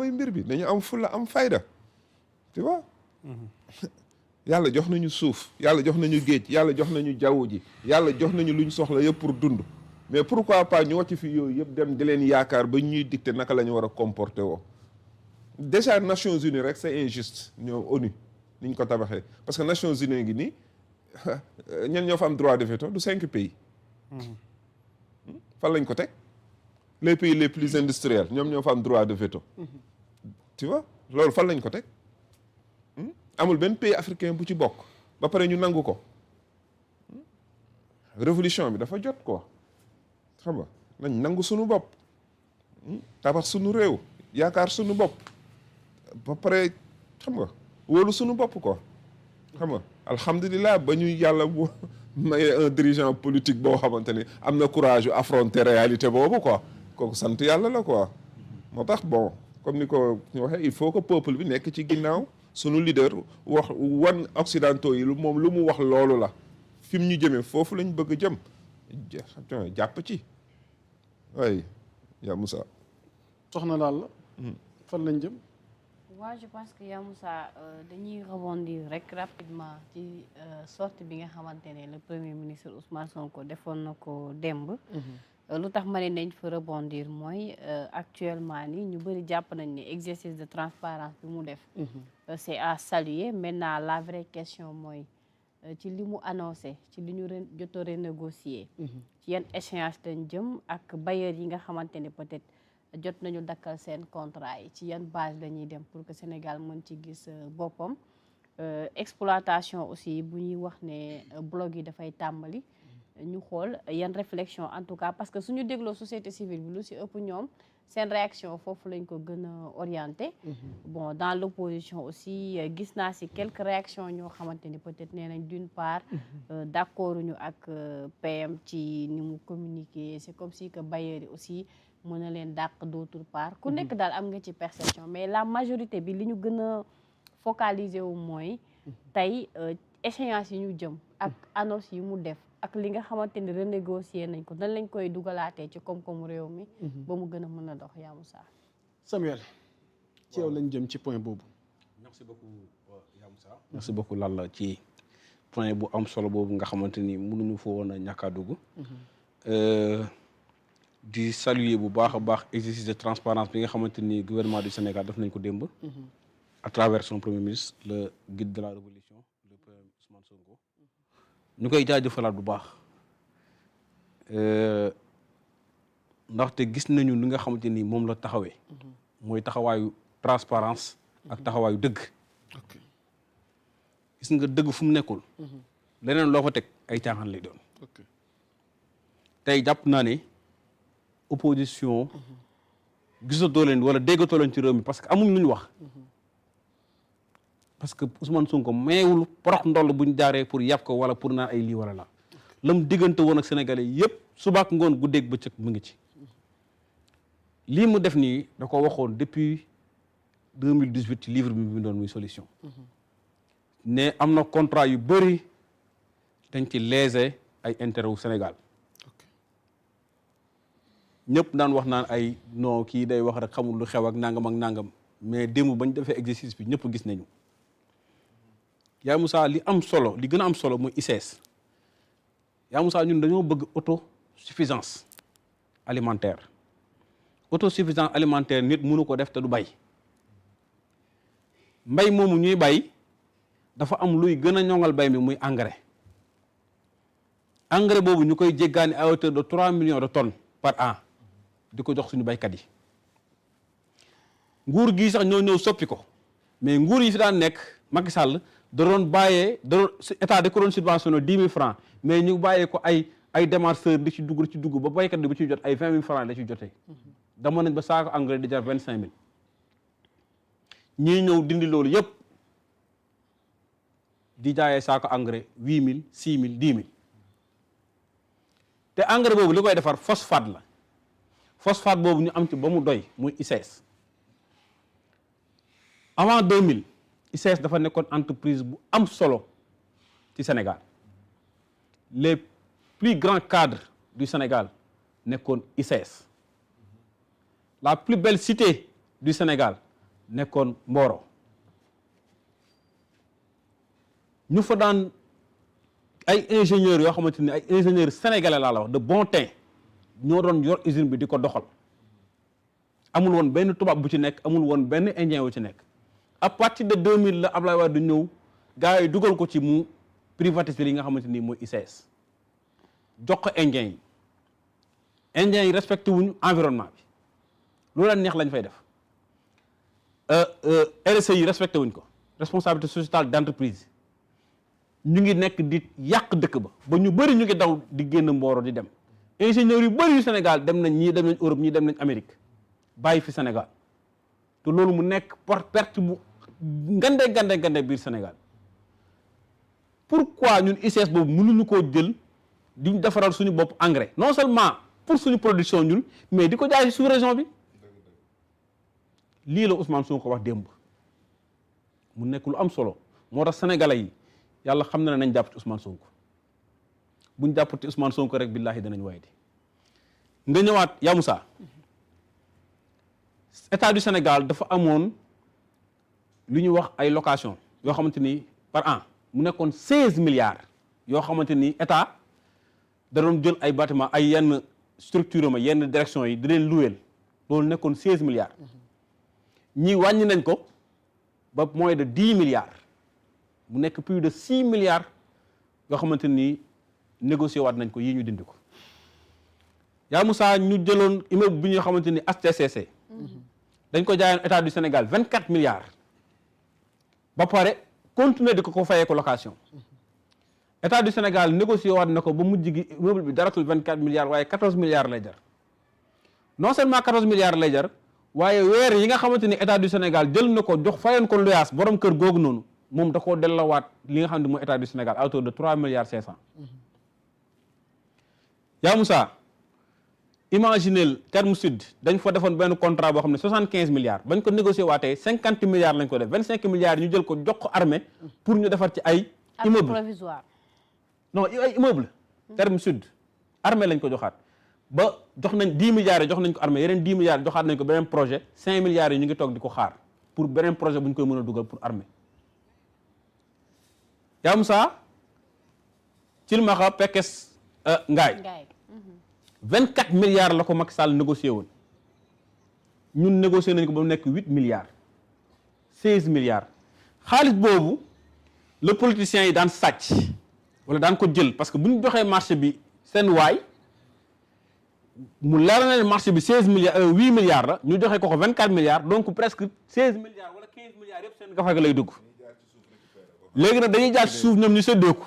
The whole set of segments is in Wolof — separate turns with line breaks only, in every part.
mooy mbir bi dañu am fulla am fayda tu vois. yàlla jox nañu suuf yàlla jox nañu géej yàlla jox nañu jaww ji yàlla jox nañu luñ soxla yëpp pour dund mais pourquoi pas ñu wàcc fi yooyu yëpp dem di leen yaakaar ba ñuy dicter naka la ñu war a comporter woo. déjà Nations Unies rek c'est injuste ñoo ONU ni ñu ko tabaxee parce que Nations Unies ngi nii ñen ñoo fa am droit de veto du 5 pays. fan lañ ko teg les pays les plus industriels ñoom ñoo fa am droit de veto. tu vois loolu fan lañ ko teg. amul benn pays africain bu ci bokk ba pare ñu nangu ko révolution bi dafa jot quoi xam nga nañ nangu sunu bopp tabax sunu réew yaakaar sunu bopp ba pare xam nga wóolu sunu bopp quoi xam nga alhamdulilah ba ñu yàlla bu maye un dirigeant politique boo xamante ni am na courage yu affronter réalité boobu quoi kooku sant yàlla la quoi moo tax bon comme ni ko ñu waxee il faut que peuple bi nekk ci ginnaaw sunu leader wax wan occidentaux yi moom lu mu wax loolu la fi mu ñu jëmee foofu lañ bëgg jëm jàpp ci way yaa Moussa
soxna daal la fan lañ jëm.
waaw je pense que yaa Moussa dañuy rebondir rek rapidement ci sortie bi nga xamante ne le premier ministre Ousmane Sonko defoon na ko démb. lu tax ma ne nañ fa rebondir mooy actuellement ni ñu bëri jàpp nañ ne exercice de transparence bi mu def. c'est à saluer maintenant la vraie question mooy ci li mu annoncé ci li ñu jot a renégocier. ci yan échéance lañ jëm ak bailleurs yi nga xamante ne peut-être jot nañu dakkal seen contrat yi ci yan base la ñuy dem pour que Sénégal mën ci gis boppam. exploitation aussi bu ñuy wax ne blog yi dafay tàmbali. ñu xool yan réflexion en tout cas parce que suñu dégloo société civile bi lu ci ëpp ñoom seen réaction foofu lañ ko gën a orienté. bon dans l'opposition aussi gis naa ci quelques réactions ñoo xamante ni peut-être nee nañ d'une part d'accord ñu ak PM ci ni mu communiquer c'est comme si que bailleurs yi aussi mën na leen dàq d'autre part ku nekk daal am nga ci perception mais la majorité bi li ñu gën a focaliser wu mooy tey échéance yi ñu jëm ak annonce yi mu def ak li nga xamante ni renégocier nañ ko nan lañ koy dugalaatee ci koom-koomu réew mi ba mu gën a mën a dox yaa Moussa.
Samuel ci yow lañ jëm ci point boobu.
merci beaucoup yaa Moussa. merci beaucoup Lalla ci point bu am solo boobu nga xamante ni mënuñu fa woon a ñàkk a dugg. di saluer bu baax a baax exercice de transparence bi nga xamante ni gouvernement du Sénégal def nañ ko démb. à travers son premier ministre le guide de la révolution le premier Ousmane Sonko. ñu koy jaajëfalaat bu baax ndaxte gis nañu li nga xamante ni moom la taxawee. mooy taxawaayu transparence ak taxawaayu dëgg. gis nga dëgg fu mu nekkul. leneen loo fa teg ay caaxaan lay doon. tey jàpp naa ne opposition. gisatoo leen wala déggatoo leen ci réew mi parce que amuñ lu ñu wax. parce que Ousmane Sonko mayewul porox ndoll buñ jaaree pour yàpp ko wala pour naan ay lii wala la lam diggante woon ak sénégalais yëpp subaak ngoon guddeeg bëccëg mu ngi ci. lii mu def nii da ko waxoon depuis 2018 ci livre bi mu doon muy solution. ne am na contrat yu bëri dañ ci léser ay intérêt wu Sénégal. ñëpp daan wax naan ay non kii day wax rek xamul lu xew ak nangam mais démb bañ defee exercice bi ñëpp gis nañu. yaa Moussa li am solo li gën a am solo mooy ICS. yaa Moussa ñun dañoo bëgg autosuffisance alimentaire. autosuffisance alimentaire nit mënu ko def te du bay. mbay moomu ñuy bay dafa am luy gën a ñoŋal bay mi muy engrais. engrais boobu ñu koy jéggaani à hauteur de 3 millions de tonnes par an di ko jox suñu baykat yi. nguur gii sax ñoo ñëw soppi ko mais nguur yi fi daan nekk Macky Sall da doon bàyyee état da ko doon subventionné 10 000 francs mais ñu bàyyee ko ay démarcheurs di ci dugg ba baykat bi ci jot ay 20 000 francs la ci jotee. dama nañ ba saako engrais di jar 25 000. ñii ñëw dindi loolu yëpp di jaayee saako engrais 8 000 6 000 10 000 te engrais boobu li koy defar phosphate la phosphate boobu ñu am ci ba mu doy muy ICS. avant 2000 ICS dafa nekkoon entreprise bu am solo ci Sénégal les plus grands cadres du Sénégal nekkoon ICS. la plus belle cité du Sénégal nekkoon Mboro ñu fa daan ay ingénieurs yoo xamante ni ay ingénieurs sénégalais laa la wax de bon teint ñoo doon yor usine bi di ko doxal amul woon benn tubaab bu ci nekk amul woon benn indien bu ci nekk à partir de 2000 la Ablaye Wade ñëw gars yi dugal ko ci mu privatiser li nga xamante ni mooy ICS jox ko indien yi indien yi respecté wuñu environnement bi lu leen neex lañ fay def RSE yi respecté wuñ ko responsabilité sociétale d'entreprise ñu ngi nekk di yàq dëkk ba ñu bëri ñu ngi daw di génn Mboro di dem ingénieurs yu bëri yu Sénégal dem nañ ñii dem nañ Europe ñii dem nañ Amérique bàyyi fi Sénégal te loolu mu nekk perte bu gande biir Sénégal pourquoi ñun ICS boobu mënuñu koo jël di defaral suñu bopp engrais non seulement pour suñu production ñun mais di ko jaay ci sous-région bi lii la Ousmane Sonko wax démb mu nekk lu am solo moo tax sénégalais yi yàlla xam na ne nañ jàpp ci Ousmane Sonko buñ jàpp ci Ousmane Sonko rek billaahi danañ waay di nga ñëwaat yaa Moussa état du Sénégal dafa amoon lu ñuy wax ay location yoo xamante ni par an mu nekkoon 16 milliards yoo xamante ni état da doon jël ay bâtiment ay yenn structure ma yenn direction yi di leen luweel loolu nekkoon 16 milliards ñi wàññi nañ ko ba moins de 10 milliards mu nekk plus de 6 milliards yoo xamante ni négocié waat nañ ko yii ñu dindi ko yaa Moussa ñu jëloon immeuble bi ñoo xamante ni HTCC dañ ko jaayoon état du Sénégal 24 milliards ba pare continuer di ko fayee ko location état du Sénégal négocié waat na ko ba mujj gi immeuble bi daratul 24 milliards waaye 14 milliards lay jar non seulement 14 milliards lay jar waaye weer yi nga xamante ni état du Sénégal jël na ko jox fayoon ko luyaas borom kër googu noonu moom da koo dellawaat li nga xam ne mooy état du Sénégal à hauteur de 3 milliards 500 yaa Moussa imaginez terme sud dañ fa defoon benn contrat boo xam ne 75 milliards bañ ko négocié waatee 50 milliards lañ ko def 25 milliards yi ñu jël ko jox ko armée pour ñu defar ci ay immeuble
provisoire
non ay immeuble terme sud armée lañ ko joxaat ba jox nañ 10 milliards yi jox nañ ko armée yeneen 10 milliards joxaat nañ ko beneen projet 5 milliards yi ñu ngi toog di ko xaar pour beneen projet bu ñu koy mën a dugal pour armée yaa Moussa Cilmaxa Pekes Ngaay 24 milliards la ko Macky Sall négocié woon ñun négocié nañ ko ba mu nekk 8 milliards 16 milliards xaalis boobu le politiciens yi daan sàcc wala daan ko jël parce que bu ñu joxee marché bi seen waay mu leer na ne marché bi 16 milliards 8 milliards la ñu joxe ko 24 milliards donc presque 16 milliards wala 15 milliards yëpp seen gafa ga lay dugg léegi nag dañuy jaar ci suuf ñoom ñu séddoo ko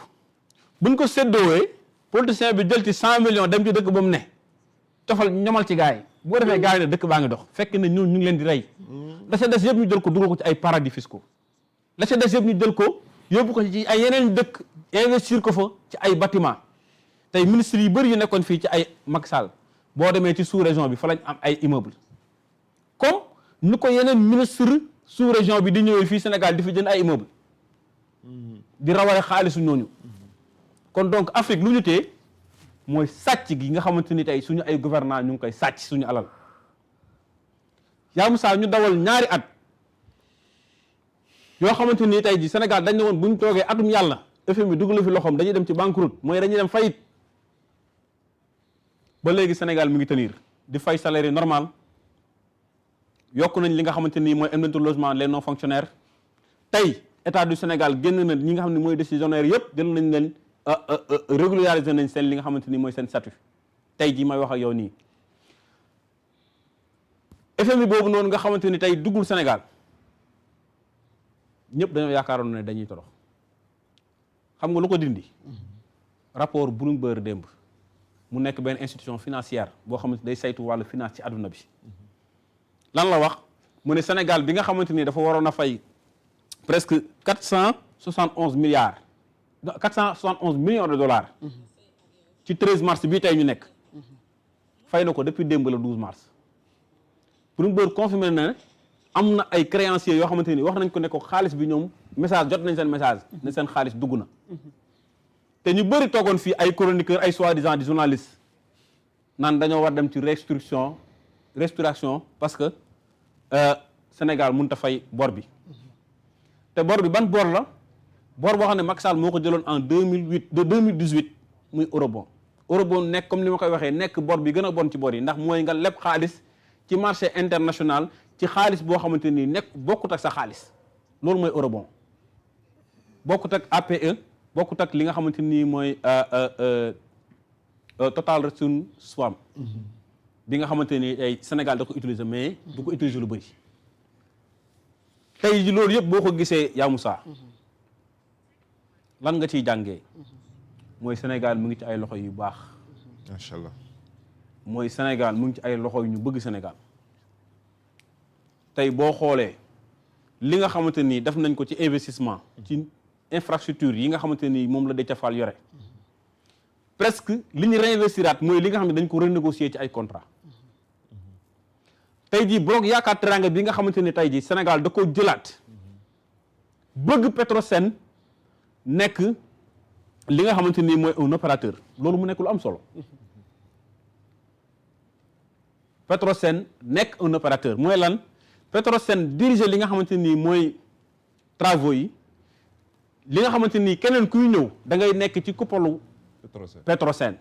buñ ko séddoowee politicien bi jël ci 100 millions dem ci dëkk ba mu ne tofal ñomal ci gars yi boo defee gars yi ne dëkk baa ngi dox fekk na ñun ñu ngi leen di rey la ca des yëpp ñu jël ko dugal ko ci ay paradis fiscaux la ca des yëpp ñu jël ko yóbbu ko ci ay yeneen dëkk investir ko fa ci ay bâtiment tey ministres yu bëri yu nekkoon fii ci ay Macky Sall boo demee ci sous région bi fa lañ am ay immeuble comme nu ko yeneen ministre sous région bi di ñëwee fii Sénégal di fi jënd ay immeuble di rawale xaalisu ñooñu kon donc Afrique lu ñu tee mooy sàcc gi nga xamante ni tey suñu ay gouvernants ñu ngi koy sàcc suñu alal yaa Moussa ñu dawal ñaari at yoo xamante ni tey ji Sénégal dañ ne woon bu ñu toogee atum yàlla FMI dugg la fi loxoom dañuy dem ci banqueroute mooy dañuy dem fayit ba léegi Sénégal mi ngi tenir di fay salaire normal yokk nañ li nga xamante ni mooy indemnité de logement les non fonctionnaires tey état du Sénégal génn na ñi nga xam ne mooy décisionnaire yëpp jël nañ leen régulariser nañ seen li nga xamante ni mooy seen statut tey jii may wax ak yow nii FMI boobu noonu nga xamante ni tey duggul Sénégal ñëpp dañoo yaakaaroon ne dañuy torox xam nga lu ko dindi rapport Bloomberg démb mu nekk benn institution financière boo xamante day saytu wàllu finance ci àdduna bi lan la wax mu ne Sénégal bi nga xamante ni dafa waroon a fay presque 471 milliards 471 millions de dollars ci 13 mars bii tey ñu nekk fay na ko depuis démb le 12 mars Bloomberg confirmé na ne am na ay créanciers yoo xamante ni wax nañ ko ne ko xaalis bi ñoom message jot nañ seen message ne seen xaalis dugg na te ñu bëri toogoon fii ay chroniqueurs ay soi-disant di journalistes naan dañoo war dem ci restructuration parce que Sénégal mënut a fay bor bi te bor bi ban bor la bor boo xam ne Macky Sall moo ko jëloon en 2018 muy eurobond. eurobond nekk comme li ma koy waxee nekk bor bi gën a bon ci bor yi ndax mooy nga leb xaalis ci marché international ci xaalis boo xamante ni nekk bokkut ak sa xaalis loolu mooy eurobond bokkut ak APE bokkut ak li nga xamante ni mooy total return swap bi nga xamante ni ay Sénégal da ko utiliser mais du ko utiliser lu bëri tey ji loolu yëpp boo ko gisee yaa Moussa lan nga ciy jàngee mooy Sénégal mu ngi ci ay loxo yu baax
macha allah
mooy Sénégal mu ngi ci ay loxo yu ñu bëgg Sénégal tey boo xoolee li nga xamante ni def nañ ko ci investissement ci infrastructure yi nga xamante ni moom la Déthié Fall yore presque li ñu réinvestiraat mooy li nga xam ne dañ ko renégocier ci ay contrat tey jii bloc Yaakaar Teranga bi nga xamante ni tey jii Sénégal da ko jëlaat bëgg Petrosen nekk li nga xamante ni mooy un opérateur loolu mu nekk lu am solo Petrosen nekk un opérateur mooy lan Petrosen diriger li nga xamante ni mooy travaux yi li nga xamante ni keneen kuy ñëw da ngay nekk ci kuppalu Petrosen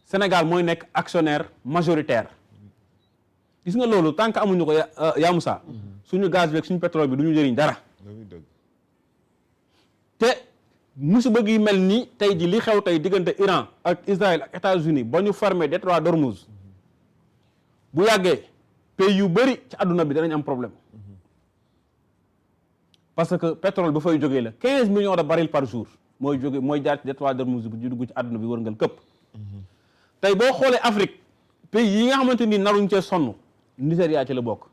Sénégal mooy nekk actionnaire majoritaire gis nga loolu tant que amuñu ko yaa Moussa suñu gaz bi ak suñu pétrole bi du ñu jëriñ dara te musiba gi mel ni tey ji li xew tey diggante Iran ak Israël ak États-Unis ba ñu fermer détroit d'Ormuz bu yàggee pays yu bëri ci àdduna bi danañ am problème parce que pétrole ba fay jógee la 15 millions de barils par jour mooy jóge mooy jaar ci détroit d'Ormuz bi di dugg ci àdduna bi wërngal këpp tey boo xoolee Afrique pays yi nga xamante ni naruñ cee sonn Nigéria ci la bokk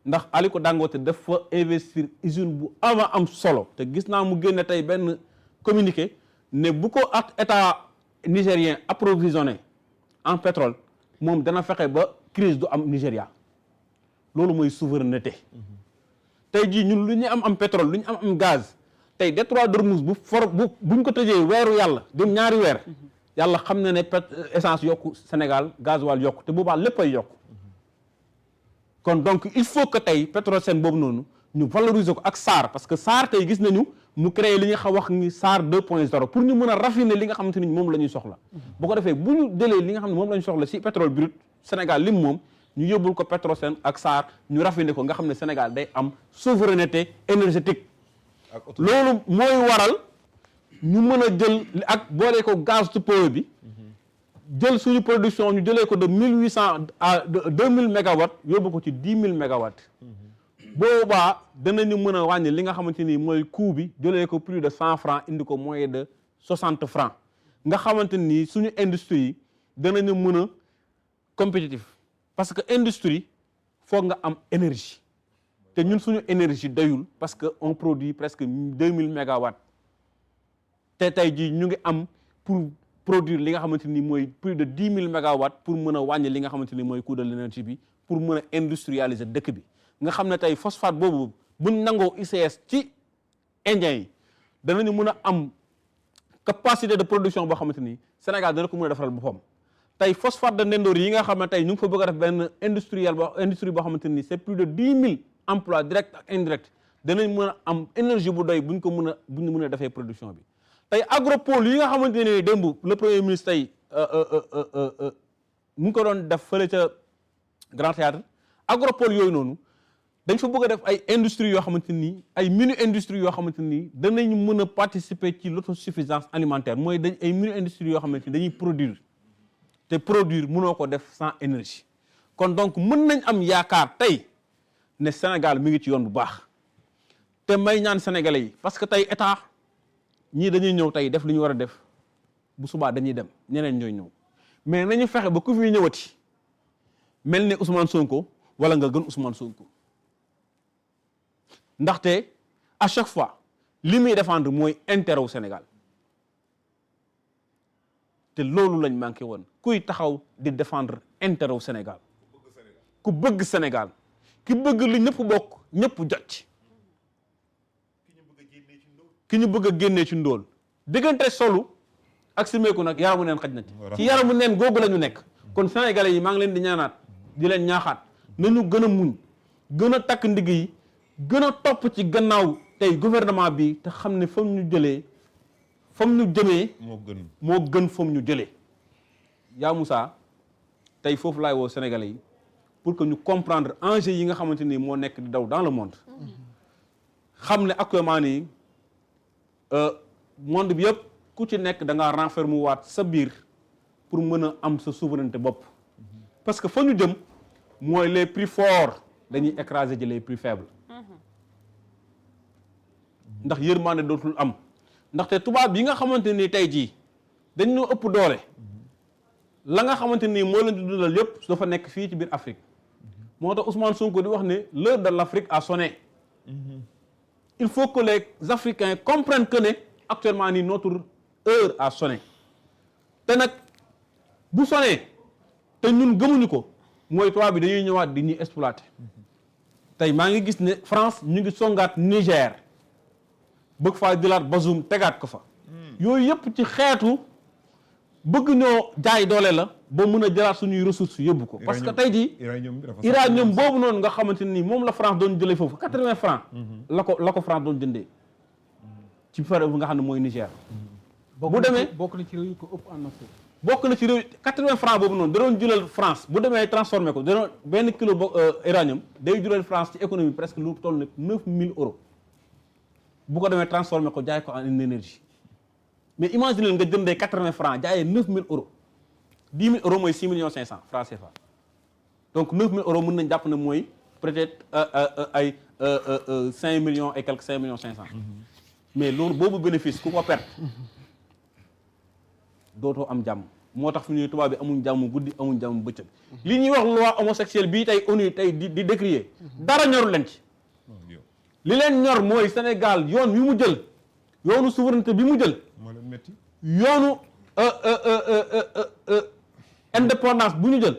ndax Aliko Dangote dafa investir usine bu am solo te gis naa mu génne tey benn communiqué ne bu ko ak état nigérien approvisionné en pétrole moom dana fexe ba crise du am Nigéria loolu mooy souveraineté tey jii ñun lu ñu am pétrole lu ñu am gaz tey détroit d'Ormuz buñ ko tëjee weeru yàlla dem ñaari weer yàlla xam na ne essence yokku Sénégal gasoil yokku te boobaa lépp ay yokku kon donc il faut que tey Petrosen boobu noonu ñu valoriser ko ak SAR parce que SAR tey gis nañu mu créé li nga wax ni SAR 2.0 pour ñu mën a raffiner li nga xamante ni moom la ñuy soxla bu ko defee bu ñu jëlee li nga xam ne moom la ñu soxla si pétrole brut Sénégal lim moom ñu yóbbul ko Petrosen ak SAR ñu raffiner ko nga xam ne Sénégal day am souveraineté énergétique loolu mooy waral ñu mën a jël ak boole ko gaz tuppoo bi jël suñu production ñu jëlee ko de 1800 à 2000 mégawatts yóbbu ko ci 10 000 mégawatts boobaa danañu mën a wàññi li nga xamante ni mooy coût bi jëlee ko plus de 100 francs indi ko moins de 60 francs nga xamante ni suñu industrie yi danañu mën a compétitif parce que industrie foog nga am énergie te ñun suñu énergie doyul parce que on produit presque 2000 mégawatts te tey jii ñu ngi am pour produire li nga xamante ni mooy plus de 10 000 mégawatts pour mën a wàññi li nga xamante ni mooy coût de l'énergie bi pour mën a industrialiser dëkk bi nga xam ne tey phosphate boobu buñ nangoo ICS ci Indien yi danañu mën a am capacité de production boo xamante ni Sénégal dana ko mën a defaral boppam tey phosphate de Ndendoor yi nga xam ne tey ñu ngi fa bëgg a def benn industrie boo xamante ni c'est plus de 10 000 emplois directs ak indirects danañ mën a am énergie bu doy buñ mën a defee production bi tey agropole yi nga xamante ne démb le premier ministre tey mu ngi ko doon def fële ca Grand Théâtre agropole yooyu noonu dañ fa bëgg a def ay industries yoo xamante ni ay mini industries yoo xamante ni danañ mën a participer ci l'autosuffisance alimentaire mooy dañ ay mini industries yoo xamante ni dañuy produire te produire mënoo ko def sans énergie kon donc mën nañ am yaakaar tey ne Sénégal mi ngi ci yoon bu baax te may ñaan sénégalais yi parce que tey état ñii dañuy ñëw tey def li ñu war a def bu subaa dañuy dem ñeneen ñooy ñëw mais nañu fexe ba ku fi ñëwati mel ne Ousmane Sonko wala nga gën Ousmane Sonko ndaxte à chaque fois li muy défendre mooy intérêt wu Sénégal te loolu lañ manqué woon kuy taxaw di défendre intérêt wu Sénégal ku bëgg Sénégal ki bëgg li ñëpp bokk ñëpp jot ci ki ñu bëgg a génnee ci ndóol diggante solu ak simeeku nag yaramu neen xaj na ci yaramu neen googu la ñu nekk kon sénégalais yi maa ngi leen di ñaanaat di leen ñaaxaat nañu gën a muñ gën a takk ndigg yi gën a topp ci gannaaw tey gouvernement bi te xam ne fam ñu jëlee fam ñu jëmee moo gën fam ñu jëlee yaa Moussa tey foofu laay woo Sénégalais yi pour que ñu comprendre enjeu yi nga xamante ni moo nekk di daw dans le monde xam ne actuellement nii monde bi yëpp ku ci nekk da ngaa renfermer waat sa biir pour mën a am sa souveraineté bopp parce que fa ñu jëm mooy les plus forts dañuy écraser ji les plus faibles ndax yërmande dootul am ndaxte tubaab yi nga xamante ni tey jii dañ ñoo ëpp doole la nga xamante ni moo leen di dundal yëpp dafa nekk fii ci biir Afrique moo tax Ousmane Sonko di wax ne l'heure de l'Afrique a sonné il faut que les Africains comprennent que ne actuellement nii notre heure a sonné te nag bu sonné te ñun gëmuñu ko mooy tubaab bi dañuy ñëwaat di ñuy exploiter tey maa ngi gis ne France ñu ngi songaat Niger bëgg faa jëlaat Bazoum tegaat ko fa yooyu yëpp ci xeetu bëgg ñoo jaay doole la ba mën a jëlaat suñuy ressources yóbbu ko parce que tey jii uranium boobu noonu nga xamante ni moom la France doon jëlee foofu 80 francs la ko France doon jëndee ci fere bu nga xam ne mooy Niger bu demee
bokk na ci réew yi ko ëpp en Afrique
bokk na ci réew 80 francs boobu noonu da doon jëlal France bu demee transformé ko da doon benn kilo uranium day jëlal France ci économie presque lu toll nag 9000 euros bu ko demee transformé ko jaay ko en énergie mais imagine nga jëndee 80 francs jaayee 9000 euros 10 000 euros mooy 6 millions 500 francs CFA donc 9000 euros mën nañ jàpp ne mooy peut-être ay 5 millions et quelques 5 millions 500 mais loolu boobu bénéfice ku ko perte dootoo am jàmm moo tax fi ñuy tubaab bi amuñ jàmm guddi amuñ jàmm bëccëg li ñuy wax loi homosexuelle bii tey ONU tey di décrier dara ñorul leen ci li leen ñor mooy Sénégal yoon wi mu jël yoonu souveraineté bi mu jël yoonu indépendance bu ñu jël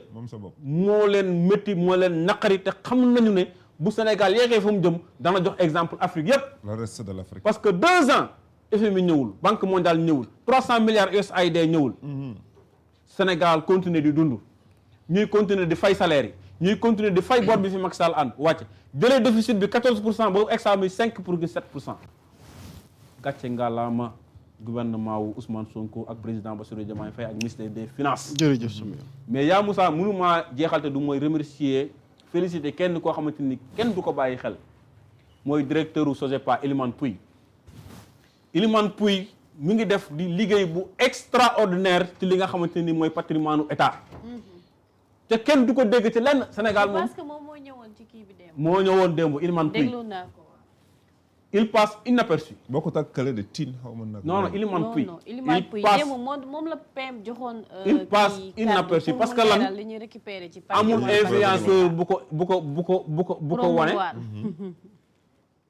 moo leen métti moo leen naqari te xam nañu ne bu Sénégal yeexee fa mu jëm dana jox exemple Afrique yépp
le reste de l'Afrique
parce que 2 ans FMI ñëwul Banque mondiale ñëwul 300 milliards USAID ñëwul Sénégal continuer di dund ñuy continuer di fay salaire yi ñuy continuer di fay bor bi fi Macky Sall ànd wàcc jëlee déficit bi 14% boobu examen 5,7% gàcce ngalaama gouvernement wu Ousmane Sonko ak président Bassirou Diomaye Faye ak ministre des finances
jërëjëf Soumia
mais yaa Moussa mënumaa jeexalte du mooy remercier féliciter kenn koo xamante ni kenn du ko bàyyi xel mooy directeur u SOGEPA Elimane Pouye mi ngi def di liggéey bu extraordinaire ci li nga xamante ni mooy patrimoine u état te kenn du ko dégg ci lenn Sénégal moom
parce que moom moo ñëwoon ci kii bi démb.
moo ñëwoon démb Elimane Pouye
déglu naa ko.
il passe inaperçu.
boo ko tag kële de Tine xaw ma nag.
non non Elimane Pouye
non Elimane Pouye démb moom la PM joxoon.
il passe inaperçu parce que lan
li ñuy récupérer ci
amul influenceur bu ko wane.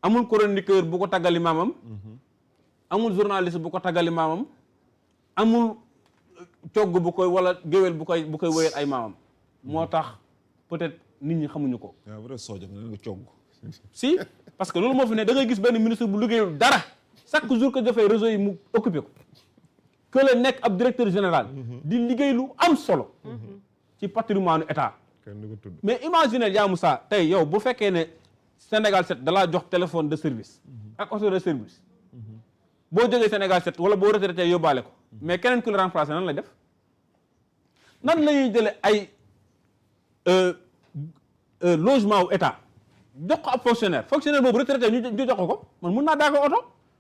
amul chroniqueur bu ko taggali maamam. amul journaliste bu ko taggali maamam. amul cogg bu koy wala géwél bu koy wéyal ay maamam. moo tax peut-être nit ñi xamuñu ko.
waaw vrai sooja nga cogg.
si parce que loolu moo fi ne da ngay gis benn ministre bu liggéeyul dara chaque jour que dafay réseau yi mu occupé ko que la nekk ab directeur général di liggéey lu am solo ci patrimoine état mais imaginez yaa Moussa tey yow bu fekkee ne Sénégal 7 dalaa jox téléphone de service ak auto de service boo jógee Sénégal 7 wala boo retraité yóbbaale ko mais keneen ku la remplacé nan lay def nan la ñuy jële ay logement wu état jox ko ab fonctionnaire boobu retraité ñu jox ko man mun naa daa ko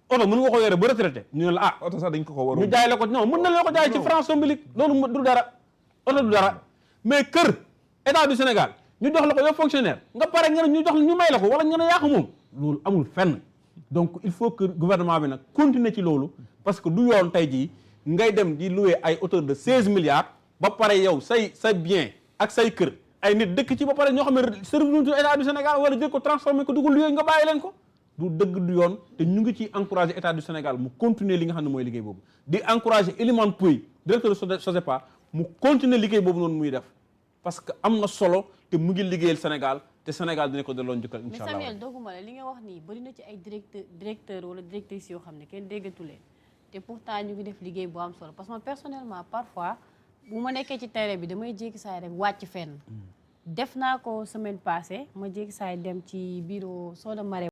oto mën nga ko yore ba retraité ñu ne la
oto sax dañ ko waroon
ñu jaay la ko non mën na la ko jaay ci franc symbolique loolu du dara oto du dara mais kër état du Sénégal ñu jox la ko yow fonctionnaire nga pare nga ne ñu may la ko wala nga ne yaa ko moom loolu amul fenn donc il faut que gouvernement bi nag continuer ci loolu parce que du yoon tey jii ngay dem di louer ay hauteur de 16 milliards ba pare yow say bien ak say kër ay nit dëkk ci ba pare ñoo xam ne service état du Sénégal wala jël ko transformé ko dugul yooyu nga bàyyi leen ko du dëgg du yoon te ñu ngi ci encouragé état du Sénégal mu continuer li nga xam ne mooy liggéey boobu di encouragé Elimane Pouye directeur de SOGEPA mu continuer liggéey boobu noonu muy def parce que am na solo te mu ngi liggéeyal Sénégal te Sénégal dina ko delloo njukkal incha allah.
mais Samuel dogguma la li nga wax nii bëri na ci ay directeur wala directrices yoo xam ne kenn déggatu leen te pourtant ñu ngi def liggéey bu am solo parce que man personnellement parfois bu ma nekkee ci terrain bi damay jékki saay rek wàcc fenn def naa ko semaine passée ma jékki saay dem ci bureau Soda Marème